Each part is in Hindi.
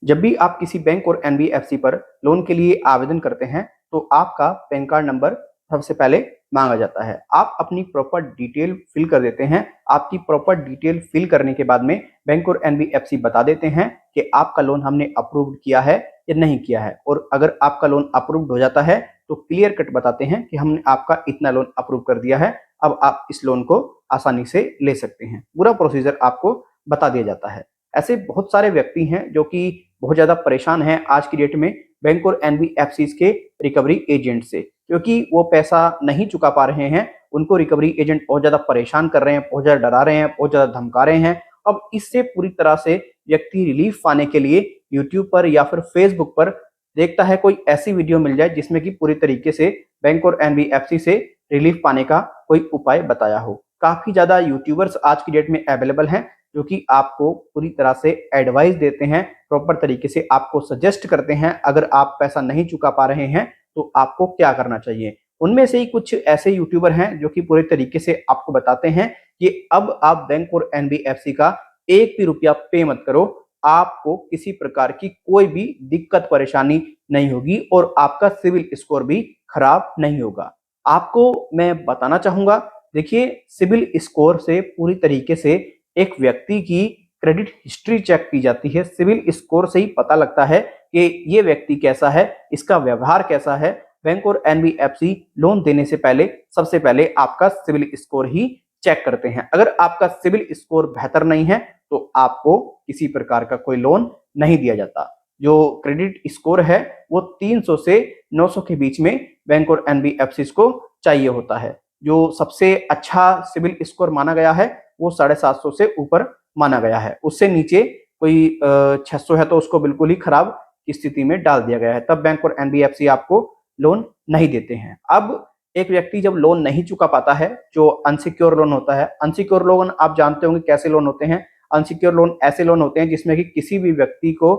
जब भी आप किसी बैंक और एनबीएफसी पर लोन के लिए आवेदन करते हैं तो आपका पैन कार्ड नंबर सबसे पहले मांगा जाता है। आप अपनी प्रॉपर डिटेल फिल कर देते हैं। आपकी प्रॉपर डिटेल फिल करने के बाद में बैंक और एनबीएफसी बता देते हैं कि आपका लोन हमने अप्रूव किया है या नहीं किया है। और अगर आपका लोन अप्रूव्ड हो जाता है तो क्लियर कट बताते हैं कि हमने आपका इतना लोन अप्रूव कर दिया है, अब आप इस लोन को आसानी से ले सकते हैं। पूरा प्रोसीजर आपको बता दिया जाता है। ऐसे बहुत सारे व्यक्ति हैं जो कि बहुत ज़्यादा परेशान हैं आज की डेट में बैंक और एनबीएफसीज के रिकवरी एजेंट से, क्योंकि वो पैसा नहीं चुका पा रहे हैं। उनको रिकवरी एजेंट बहुत ज़्यादा परेशान कर रहे हैं, बहुत ज़्यादा डरा रहे हैं, बहुत ज़्यादा धमका रहे हैं। अब इससे पूरी तरह से व्यक्ति रिलीफ पाने के लिए यूट्यूब पर या फिर फेसबुक पर देखता है कोई ऐसी वीडियो मिल जाए जिसमें कि पूरी तरीके से बैंक और एनबीएफसी से रिलीफ पाने का कोई उपाय बताया हो। काफ़ी ज़्यादा यूट्यूबर्स आज की डेट में अवेलेबल हैं जो कि आपको पूरी तरह से एडवाइस देते हैं, प्रॉपर तरीके से आपको सजेस्ट करते हैं अगर आप पैसा नहीं चुका पा रहे हैं तो आपको क्या करना चाहिए। उनमें से ही कुछ ऐसे यूट्यूबर हैं जो कि पूरे तरीके से आपको बताते हैं कि अब आप बैंक और एनबीएफसी का एक भी रुपया पे मत करो, आपको किसी प्रकार की कोई भी दिक्कत परेशानी नहीं होगी और आपका सिविल स्कोर भी खराब नहीं होगा। आपको मैं बताना चाहूंगा, देखिए सिविल स्कोर से पूरी तरीके से एक व्यक्ति की क्रेडिट हिस्ट्री चेक की जाती है। सिविल स्कोर से ही पता लगता है कि ये व्यक्ति कैसा है, इसका व्यवहार कैसा है। बैंक और एनबीएफसी लोन देने से पहले सबसे पहले आपका सिविल स्कोर ही चेक करते हैं। अगर आपका सिविल स्कोर बेहतर नहीं है तो आपको किसी प्रकार का कोई लोन नहीं दिया जाता। जो क्रेडिट स्कोर है वो 300 से 900 के बीच में बैंक और एनबीएफसी को चाहिए होता है। जो सबसे अच्छा सिविल स्कोर माना गया है वो 750 से ऊपर माना गया है। उससे नीचे कोई 600 है तो उसको बिल्कुल ही खराब स्थिति में डाल दिया गया है, तब बैंक और एनबीएफसी आपको लोन नहीं देते हैं। अब एक व्यक्ति जब लोन नहीं चुका पाता है, जो अनसिक्योर लोन होता है, अनसिक्योर लोन आप जानते होंगे कैसे लोन होते हैं। अनसिक्योर लोन ऐसे लोन होते हैं जिसमें कि किसी भी व्यक्ति को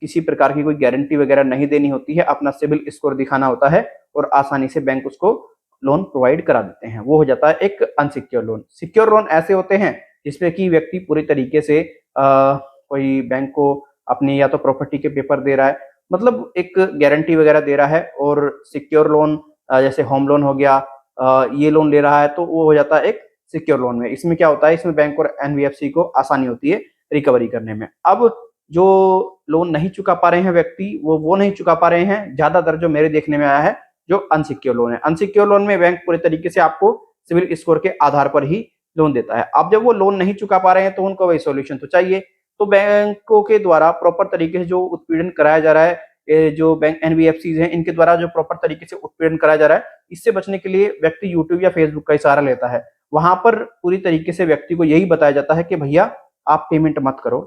किसी प्रकार की कोई गारंटी वगैरह नहीं देनी होती है, अपना सिविल स्कोर दिखाना होता है और आसानी से बैंक उसको लोन प्रोवाइड करा देते हैं। वो हो जाता है एक अनसिक्योर लोन। सिक्योर लोन ऐसे होते हैं जिसमें कि व्यक्ति पूरी तरीके से कोई बैंक को अपनी या तो प्रॉपर्टी के पेपर दे रहा है, मतलब एक गारंटी वगैरह दे रहा है। और सिक्योर लोन जैसे होम लोन हो गया, ये लोन ले रहा है तो वो हो जाता है एक सिक्योर लोन में। इसमें क्या होता है, इसमें बैंक और एनबीएफसी को आसानी होती है रिकवरी करने में। अब जो लोन नहीं चुका पा रहे हैं व्यक्ति, वो नहीं चुका पा रहे हैं, ज्यादातर जो मेरे देखने में आया है जो अनसिक्योर लोन है। अनसिक्योर लोन में बैंक पूरे तरीके से आपको सिविल स्कोर के आधार पर ही लोन देता है। अब जब वो लोन नहीं चुका पा रहे हैं तो उनको वही सॉल्यूशन तो चाहिए। तो बैंकों के द्वारा प्रॉपर तरीके से जो उत्पीड़न कराया जा रहा है, जो बैंक एनबीएफसी हैं इनके द्वारा जो प्रॉपर तरीके से उत्पीड़न कराया जा रहा है, इससे बचने के लिए व्यक्ति यूट्यूब या फेसबुक का ही सहारा लेता है। वहां पर पूरी तरीके से व्यक्ति को यही बताया जाता है कि भैया आप पेमेंट मत करो,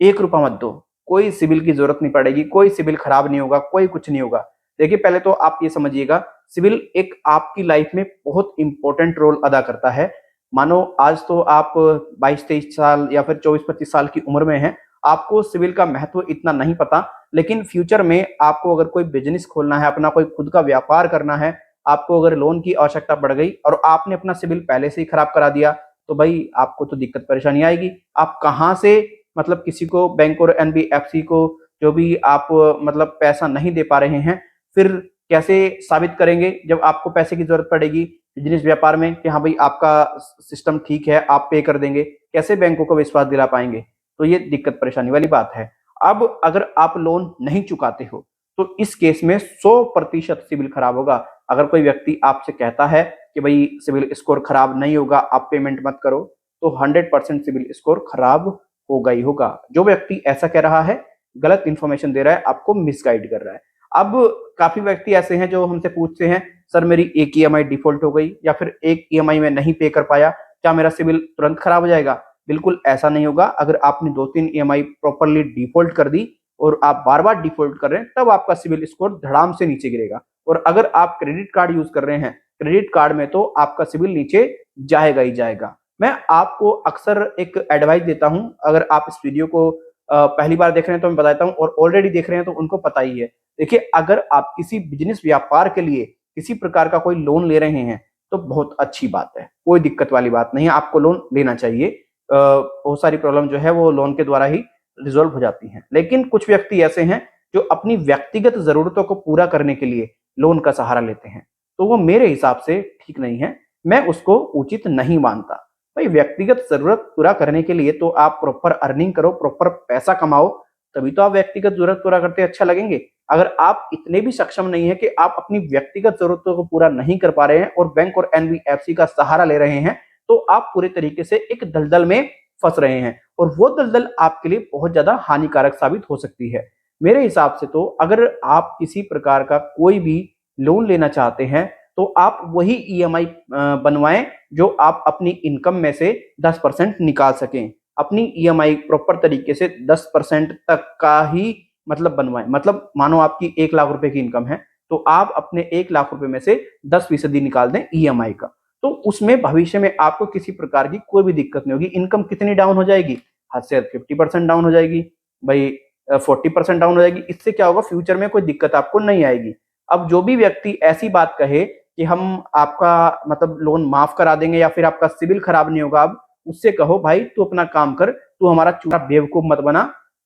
एक रुपया मत दो, कोई सिविल की जरूरत नहीं पड़ेगी, कोई सिविल खराब नहीं होगा, कोई कुछ नहीं होगा। देखिए पहले तो आप ये समझिएगा, सिविल एक आपकी लाइफ में बहुत इंपॉर्टेंट रोल अदा करता है। मानो आज तो आप 22-23 साल या फिर 24-25 साल की उम्र में हैं, आपको सिविल का महत्व इतना नहीं पता, लेकिन फ्यूचर में आपको अगर कोई बिजनेस खोलना है, अपना कोई खुद का व्यापार करना है, आपको अगर लोन की आवश्यकता पड़ गई और आपने अपना सिविल पहले से ही खराब करा दिया तो भाई आपको तो दिक्कत परेशानी आएगी। आप कहाँ से मतलब किसी को, बैंक और एनबीएफसी को जो भी आप मतलब पैसा नहीं दे पा रहे हैं, फिर कैसे साबित करेंगे जब आपको पैसे की जरूरत पड़ेगी बिजनेस व्यापार में कि हाँ भाई आपका सिस्टम ठीक है, आप पे कर देंगे, कैसे बैंकों को विश्वास दिला पाएंगे। तो ये दिक्कत परेशानी वाली बात है। अब अगर आप लोन नहीं चुकाते हो तो इस केस में 100% सिविल खराब होगा। अगर कोई व्यक्ति आपसे कहता है कि भाई सिविल स्कोर खराब नहीं होगा, आप पेमेंट मत करो, तो 100% सिविल स्कोर खराब होगा ही होगा। जो व्यक्ति ऐसा कह रहा है गलत इंफॉर्मेशन दे रहा है, आपको मिसगाइड कर रहा है। अब काफी व्यक्ति ऐसे हैं जो हमसे पूछते हैं, सर मेरी एक ईएमआई डिफॉल्ट हो गई या फिर एक ईएमआई में नहीं पे कर पाया, क्या मेरा सिविल तुरंत खराब हो जाएगा? बिल्कुल ऐसा नहीं होगा। अगर आपने 2-3 ईएमआई प्रॉपरली डिफॉल्ट कर दी और आप बार बार डिफॉल्ट कर रहे हैं, तब आपका सिविल स्कोर धड़ाम से नीचे गिरेगा। और अगर आप क्रेडिट कार्ड यूज कर रहे हैं, क्रेडिट कार्ड में तो आपका सिविल नीचे जाएगा ही जाएगा। मैं आपको अक्सर एक एडवाइस देता हूं, अगर आप इस वीडियो को पहली बार देख रहे हैं तो मैं बताता हूं, और ऑलरेडी देख रहे हैं तो उनको पता ही है। देखिए अगर आप किसी बिजनेस व्यापार के लिए किसी प्रकार का कोई लोन ले रहे हैं तो बहुत अच्छी बात है, कोई दिक्कत वाली बात नहीं है, आपको लोन लेना चाहिए। बहुत सारी प्रॉब्लम जो है वो लोन के द्वारा ही रिजॉल्व हो जाती हैं। लेकिन कुछ व्यक्ति ऐसे हैं जो अपनी व्यक्तिगत जरूरतों को पूरा करने के लिए लोन का सहारा लेते हैं, तो वो मेरे हिसाब से ठीक नहीं है, मैं उसको उचित नहीं मानता। भाई व्यक्तिगत जरूरत पूरा करने के लिए तो आप प्रॉपर अर्निंग करो, प्रॉपर पैसा कमाओ, तभी तो आप व्यक्तिगत जरूरत पूरा करते अच्छा लगेंगे। अगर आप इतने भी सक्षम नहीं है कि आप अपनी व्यक्तिगत जरूरतों को पूरा नहीं कर पा रहे हैं और बैंक और एनबीएफसी का सहारा ले रहे हैं, तो आप पूरे तरीके से एक दलदल में फंस रहे हैं और वो दलदल आपके लिए बहुत ज्यादा हानिकारक साबित हो सकती है। मेरे हिसाब से तो अगर आप किसी प्रकार का कोई भी लोन लेना चाहते हैं, तो आप वही ईएमआई बनवाएं जो आप अपनी इनकम में से 10% निकाल सकें। अपनी ईएमआई प्रॉपर तरीके से 10% तक का ही मतलब बनवाएं। मतलब मानो आपकी 1 लाख रुपए की इनकम है, तो आप अपने 1 लाख रुपए में से 10% निकाल दें ईएमआई का। तो उसमें भविष्य में आपको किसी प्रकार की कोई भी दिक्कत नहीं होगी। इनकम कितनी डाउन हो जाएगी? हद से 50% डाउन हो जाएगी, भाई 40% डाउन हो जाएगी। इससे क्या होगा, फ्यूचर में कोई दिक्कत आपको नहीं आएगी। अब जो भी व्यक्ति ऐसी बात कहे कि हम आपका मतलब लोन माफ करा देंगे या फिर आपका सिविल खराब नहीं होगा, अब उससे कहो भाई तू अपना काम कर, तू हमारा चूड़ा बेवकूफ मत बना,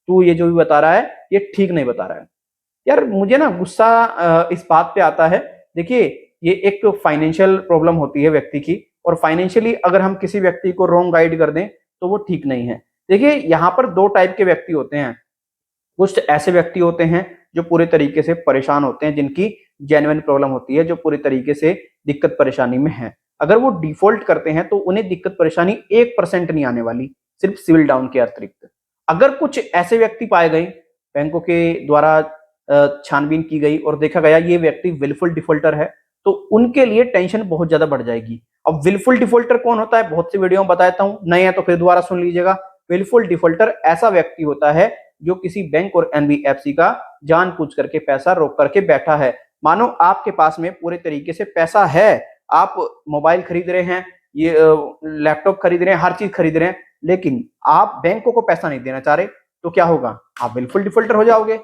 तू ये जो भी बता रहा है ये ठीक नहीं बता रहा है। यार मुझे ना गुस्सा इस बात पे आता है। देखिए ये एक फाइनेंशियल प्रॉब्लम होती है व्यक्ति की, और फाइनेंशियली अगर हम किसी व्यक्ति को रॉन्ग गाइड कर दें तो वो ठीक नहीं है। देखिए यहाँ पर 2 टाइप के व्यक्ति होते हैं। कुछ ऐसे व्यक्ति होते हैं जो पूरे तरीके से परेशान होते हैं, जिनकी जेन्युइन प्रॉब्लम होती है, जो पूरी तरीके से दिक्कत परेशानी में है। अगर वो डिफॉल्ट करते हैं तो उन्हें दिक्कत परेशानी 1% नहीं आने वाली, सिर्फ सिविल डाउन के अतिरिक्त। अगर कुछ ऐसे व्यक्ति पाए गए, बैंकों के द्वारा छानबीन की गई और देखा गया ये व्यक्ति विलफुल डिफॉल्टर है, तो उनके लिए टेंशन बहुत ज्यादा बढ़ जाएगी। अब विलफुल डिफॉल्टर कौन होता है, बहुत सी वीडियो में बताता हूं, नए हैं तो फिर दोबारा सुन लीजिएगा। विलफुल डिफॉल्टर ऐसा व्यक्ति होता है जो किसी बैंक और एनबीएफसी का जानबूझ करके पैसा रोक करके बैठा है। मानो आपके पास में पूरे तरीके से पैसा है, आप मोबाइल खरीद रहे हैं, ये लैपटॉप खरीद रहे हैं, हर चीज खरीद रहे हैं, लेकिन आप बैंकों को पैसा नहीं देना चाह रहे, तो क्या होगा, आप विलफुल डिफॉल्टर हो जाओगे।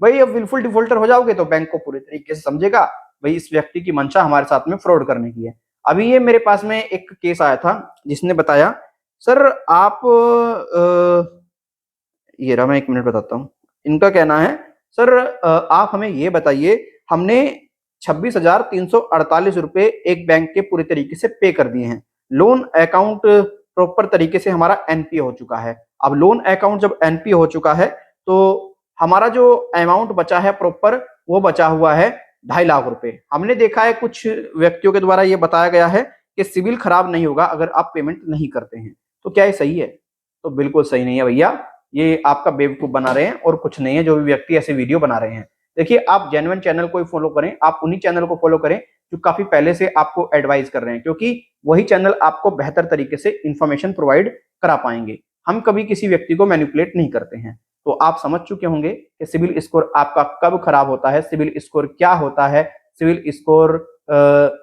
भाई अब विलफुल डिफॉल्टर हो जाओगे तो बैंक को पूरे तरीके से समझेगा भाई इस व्यक्ति की मंशा हमारे साथ में फ्रॉड करने की है। अभी ये मेरे पास में एक केस आया था जिसने बताया, सर आप ये रहा, मैं 1 मिनट बताता हूँ। इनका कहना है, सर आप हमें ये बताइए, हमने 26,348 रुपए एक बैंक के पूरे तरीके से पे कर दिए हैं, लोन अकाउंट प्रॉपर तरीके से हमारा एनपीए हो चुका है। अब लोन अकाउंट जब एनपीए हो चुका है तो हमारा जो अमाउंट बचा है प्रॉपर, वो बचा हुआ है 2.5 लाख रुपए। हमने देखा है कुछ व्यक्तियों के द्वारा ये बताया गया है कि सिविल खराब नहीं होगा अगर आप पेमेंट नहीं करते हैं। तो क्या ये सही है? तो बिल्कुल सही नहीं है भैया, ये आपका बेवकूफ बना रहे हैं और कुछ नहीं है जो भी व्यक्ति ऐसे वीडियो बना रहे हैं। देखिए आप जेन्युइन चैनल को फॉलो करें, आप उन्हीं चैनल को फॉलो करें जो काफी पहले से आपको एडवाइस कर रहे हैं, क्योंकि वही चैनल आपको बेहतर तरीके से इंफॉर्मेशन प्रोवाइड करा पाएंगे। हम कभी किसी व्यक्ति को मैनिपुलेट नहीं करते हैं। तो आप समझ चुके होंगे कि सिविल स्कोर आपका कब खराब होता है, सिविल स्कोर क्या होता है, सिविल स्कोर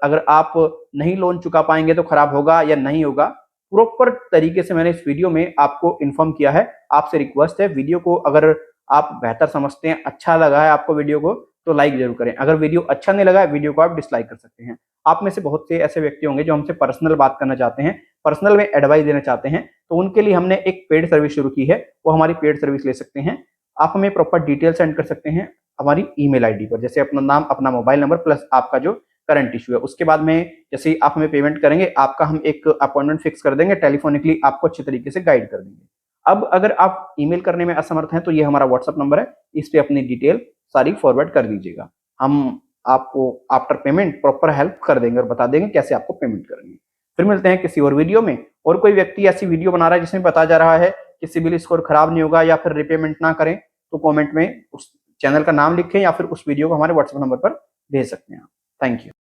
अगर आप नहीं लोन चुका पाएंगे तो खराब होगा या नहीं होगा। प्रॉपर तरीके से मैंने इस वीडियो में आपको इन्फॉर्म किया है। आपसे रिक्वेस्ट है, वीडियो को अगर आप बेहतर समझते हैं, अच्छा लगा है आपको वीडियो को, तो लाइक जरूर करें। अगर वीडियो अच्छा नहीं लगा है, वीडियो को आप डिसलाइक कर सकते हैं। आप में से बहुत से ऐसे व्यक्ति होंगे जो हमसे पर्सनल बात करना चाहते हैं, पर्सनल में एडवाइस देना चाहते हैं, तो उनके लिए हमने एक पेड सर्विस शुरू की है, वो हमारी पेड सर्विस ले सकते हैं। आप हमें प्रॉपर डिटेल सेंड कर सकते हैं हमारी ईमेल आईडी पर, जैसे अपना नाम, अपना मोबाइल नंबर प्लस आपका जो करंट इशू है। उसके बाद में जैसे आप हमें पेमेंट करेंगे, आपका हम एक अपॉइंटमेंट फिक्स कर देंगे, टेलीफोनिकली आपको अच्छे तरीके से गाइड कर देंगे। अब अगर आप ईमेल करने में असमर्थ हैं तो ये हमारा व्हाट्सएप नंबर है, इस पे अपनी डिटेल सारी फॉरवर्ड कर दीजिएगा। हम आपको आफ्टर पेमेंट प्रॉपर हेल्प कर देंगे और बता देंगे कैसे आपको पेमेंट करनी है। फिर मिलते हैं किसी और वीडियो में। और कोई व्यक्ति ऐसी वीडियो बना रहा है जिसमें बताया जा रहा है कि सिविल स्कोर खराब नहीं होगा या फिर रिपेमेंट ना करें, तो कमेंट में उस चैनल का नाम लिखें या फिर उस वीडियो को हमारे व्हाट्सएप नंबर पर भेज सकते हैं। Thank you.